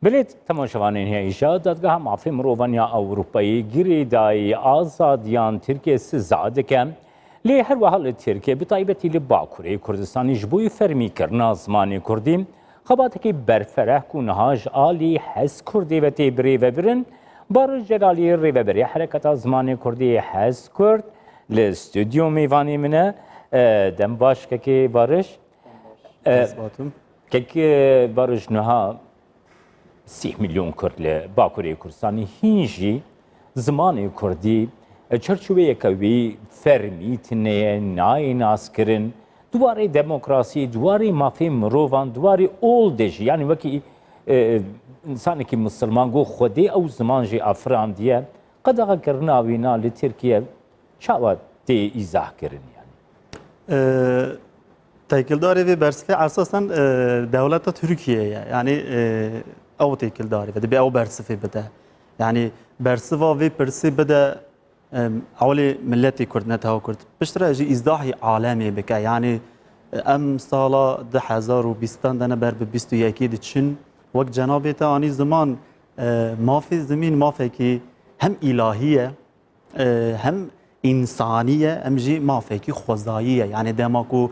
بلێت تەماشەوانین هێیشە دادگەها مافی مرۆڤانیا ئەوروپایی گیریدایی ئازادیان ترکیە سزا دەکەن لێ هەروەها لە ترکیە بتایبەتی لە باکوورەی کوردستانیش بووی فەرمیکردنا زمانی کوردی خەباتێکی بەرفەرەح و نەهاژ ئالی حەز کوردی بە تێبرێڤەبرن بارش جەلالی ڕێڤەبەری حرەکەتا زمانی کوردی حەز کورد لە ستودیۆ میوانی منە دەم باشکەکێ بارش بارش نها 30 میلیۆن کورد لە باکوورەی کوردستانی هینژی زمانی کوردی چەرچوبەیەکەوی فەرمیتنەیە نای ناسکردن دووارەی دەمۆکراسی دوواری مافی مرۆڤان دوواری ئۆڵدێژی یعنی وەکی ئینسانێکی مسلمان گۆ خودێ ئەو زمانژی ئافراندیە قەدەغەکردناوینا لە ترکیە چاوە تێ ئیزاحکردن yani. Tekildarê vê bersivê esasen dewleta Tirkiyeyê yani ew têkildarê ve dibe ew bersivê bide. Yani bersiva vê pirsê bide ewlê milletê Kurd neteha Kurd. Piştre jî îzdahê alemê bike yani em sala 2020 de ne ber bi 21 diçin wek cenabê te anî ziman mafê zimîn mafekî hem îlahiye hem insaniye hem jî mafekî xwezayî ye yani dema ku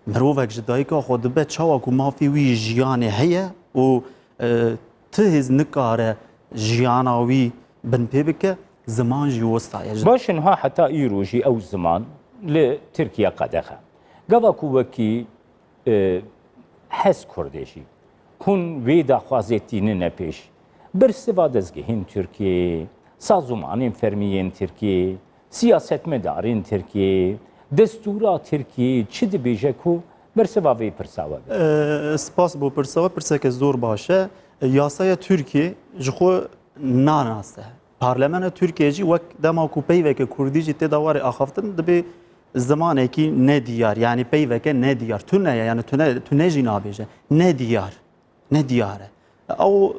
mirovek ji dayika xwe dibe çawa ku mafê wî jiyanê heye û ti hêz nikare jiyana wî bin pê bike ziman jî westaye. Başin ha heta îro jî ew ziman li Tirkiye qedexe. Gava ku wekî hez Kurdê jî hûn wê daxwazetînine pêş birsiva dezgehên Tirkiye, sazûmanên fermiyên Tirkiye, siyasetmedarên Tirkiye, destûra Tirkiye çi dibêje ku bersiva vê pirsawa be? Spas bo pirsawa pirseke zor baş e. Yasaya Tirkiye ji xwe nanase. Parlamenta Tirkiye jî wek dema ku peyveke Kurdî jî têda warê axaftin dibe zimanekî nediyar yani peyveke nediyar. Tune ye yani tune jî nabêje. Nediyar. Nediyar e. Ew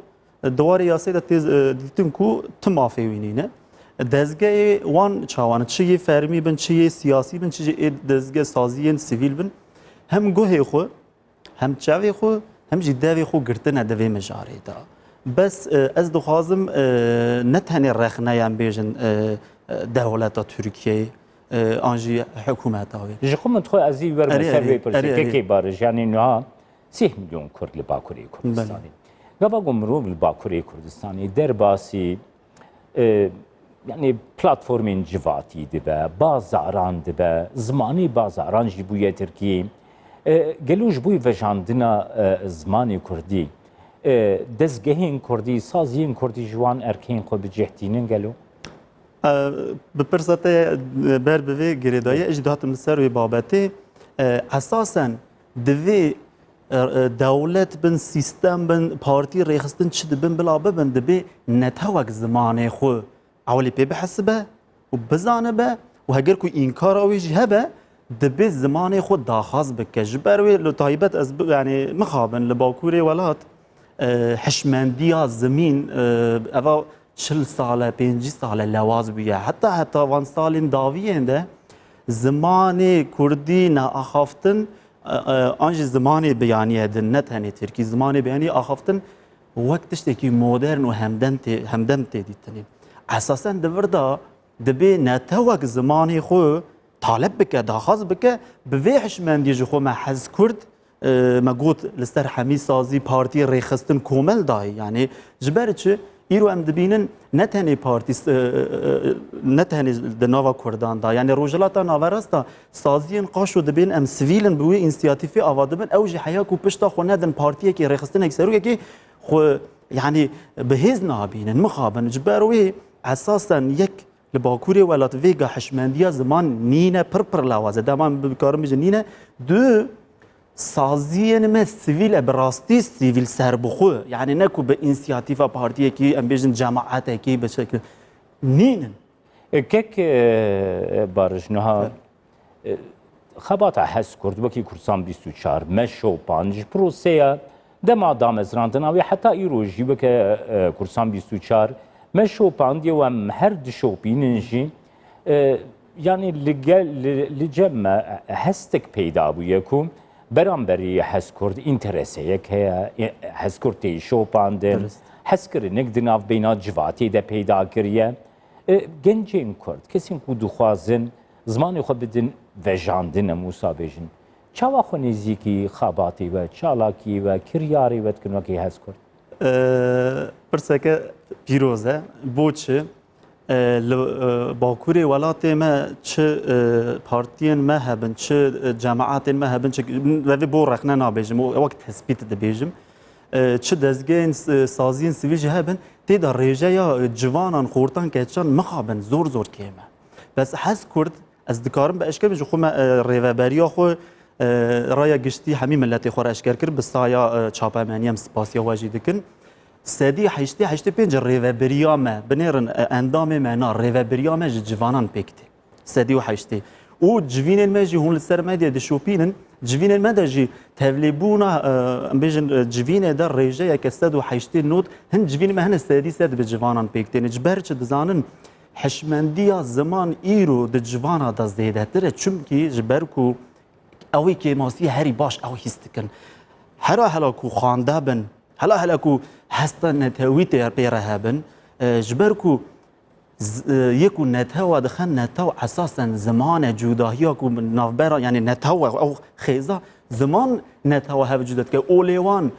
diwarê yasayê de têz dîtin ku ti mafê wînîne. Dezgehê wan çawan çi yê fermî bin, çi yê siyasî bin, çi yê dezgeh saziyên sivîl bin hem guhê xwe, hem çavê xwe, hem jî devê xwe girtine divê mijarê de. Bes ez dixwazim ne tenê rexneyan bêjin dewleta Tirkiyeyê an jî hikûmeta wê. Ji xwe min dixwe ez î werme ser vê pirsêkekê barij yanî niha 30 milyon Kurd li Bakurê Kurdistanê. Gava ku mirov li Bakurê Kurdistanê derbasî yani platformên civatî dibe, bazaran dibe, zimanî bazaran jî bûye Tirkiyeyê. Gelo ji bo vejandina zimanê Kurdî dezgehên Kurdî, saziyên Kurdî ji wan erkên xwe bicêhtînin gelo? Bi pirsa te ber bi vê girêdayî ez jî dihatim li ser wê babetê esasen divê dewlet bin, sîstem bin, partî rêxistin çi dibin bila bibin dibe netewek zimanê xwe ewlê pê bihesibe û bizanibe û heger ku înkara wê jî hebe dibe zimanê xwe daxwaz bike. Ji ber wê li taybet ez yani mixabin li Bakurê welat hişmendiya zimîn eva 40 sale 50 sale lewaz bûye. Heta van salên daviyên de zimanê Kurdî neaxaftin an jî zimanê biyanî din ne tenê Tirkî zimanê biyanî axaftin wek tiştekî modern û hemdem tê dîtinê. Esasen di vir da dibe netewek zimanê xwe talep bike, daxwaz bike bi vê hişmendiyê ji xwe me hez Kurd me got li ser hemî sazî partî rêxistin komel dayê yani ji ber çi îro em dibînin ne tenê partî ne tenê di nava Kurdan da yani rojhilata naverast da saziyên qaş û dibên em sivîlin bi wê însiyatîfê ava dibin ew jî heya ku pişta xwe nedin partiyekî rêxistinek serokekî xwe yani bi hêz nabînin mixabin ji ber wê esasen yek li Bakurê welat vêga hişmendiya ziman nîne pir lawaz deman bikarim bêjin nîne du saziyên me sivîl e bi rastî sivîl serbixwe yani ne ku bi însiyatîfa partiyekî em bêjin cemaetekî bi şekil nînin. Kek barij niha xebata hez Kurd wekî Kurdistan 24 me şopan ji proseya dema damezrandina wê heta îro jî weke Kurdistan 24 me şopandiye û em her dişopînin jî yani li cem me hestek peyda bûye ku بەرامبەری هەسکورد ئینتەرەسەیەک هەیە هەسکورتی شۆپاندن هەسکردنێک دناو بینە جواتێدا پەیدا کردە گەنجێن کورد کەسێک و دوخوازن زمانی خۆ بدن vejandinê Musa bêjin çawa xwe nêzîkî xabatî ve çalakî ve kiryarî ve dikin wekî hez kurt pirseke pîroz e boçi li Bakurê welatê me çi partiyên me hebin çi cemaatên me hebin vevê bo rexne nabêjim û wek tespît dibêjim çi dezgehên saziyên sivîl jî hebin têda rêjeya civanan xortan keçan mixabin zor zor kêm e bes hez kurt ez dikarim bi eşker ji xwe me rêveberiya xwe raya giştî hemî milletê xwe re eşker kir bi saya çapemeniya spasiya we jî dikin sedî heştê pênc rêveberiya me binêrin endamê me na rêveberiya me ji civanan pêk tê sedî û heştê û civînên me jî hûn li ser medyayê dişopînin civînên me de jî tevlîbûna em bêjin civînê de rêjeyeke sed û heştê not hin civînê me hine sedî sed bi civanan pêk têne ji ber çi dizanin heşmendiya ziman îro di civana da zêdetir e çimkî ji ber ku ew ê kêmasî herî baş ew hîs dikin hera hela ku xanda bin hela ku hesta netewî tê pê re hebin ji ber ku yek û netewa dixin netew esasen zimane cudahiya ku navbera yani netewa ew xêza ziman netewa hev cuda dike olê wan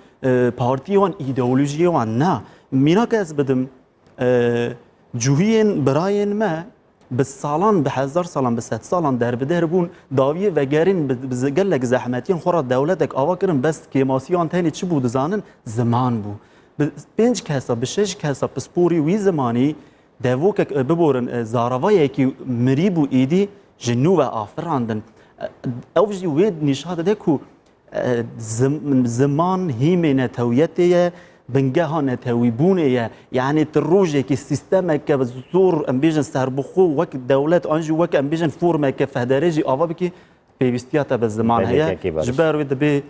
partiyê wan îdeolojiyê wan na mînaka ez bidim cûhiyên birayên me bi salan bi hezar salan bi sed salan derbeder bûn daviyê vegerîn bi gelek zehmetiyên xwe ra dewletek ava kirin bes kêmasiyan tenê çi bû dizanin ziman bû bi pênc kesa bi şeş kesa pisporî wî zimanî devokek biborin zaravayekî mirî bû êdî ji nû ve afirandin ew jî wê nîşa dide ku ziman hîmê netewiyetê ye bingeha netewîbûnê ye yani ti rojekî sîstemeke zor em bêjin serbixwe wek dewlet an jî wek em bêjin formeke federê jî ava bikî pêwîstiya te bi ziman heye ji ber wê dibe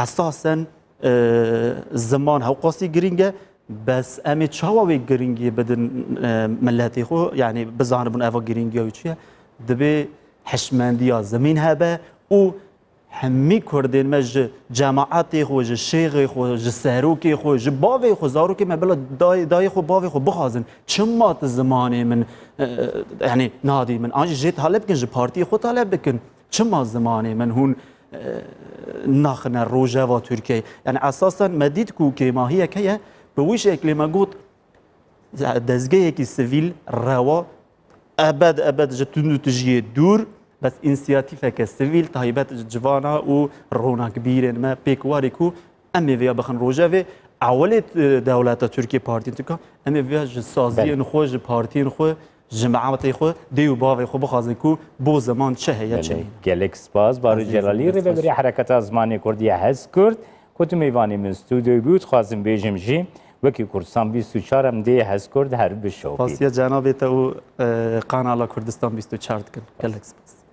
esasen ziman hewqasî giring e bes em ê çawa wê giringiyê bidin milletê xwe yani bizanibin eva giringiya wî çi ye dibe heşmendiya zemîn hebe û hemî Kurdên me ji cemaetê xwe ji şêxê xwe ji serokê xwe ji bavê xwe zarokê me bila dayê xwe bavê xwe bixwazin çima ti zimanê min yani nadî min an jî jê taleb bikin ji partiyê xwe taleb bikin çima zimanê min hûn naxine rojeva Tirkiyeyê yani esasen me dît ku kêmahiyek heye bi wî şeklê me got dezgehekî sivîl rewa ebed ji tund û tijiyê dûr bes însiyatîfeke sivîl taybet ji civana û ronakbîrên me pêk warê ku em ê vêya bixin rojevê ewelê dewleta Tirkiye partiyên Tirka em ê vêya ji saziyên xwe ji partiyên xwe cemaetê xwe dê û bavê xwe bixwazin ku bo ziman çi heye çi gelek spas Barû Celalî rêveberiya Hereketa Zimanê Kurdî ya hez Kurd ku tu mêvanê min stûdyoyê bû dixwazim bêjim jî wekî Kurdistan 24 em dê hez Kurd her bişopî pasiya cenabê te û Kanala Kurdistan 24 dikin gelek spas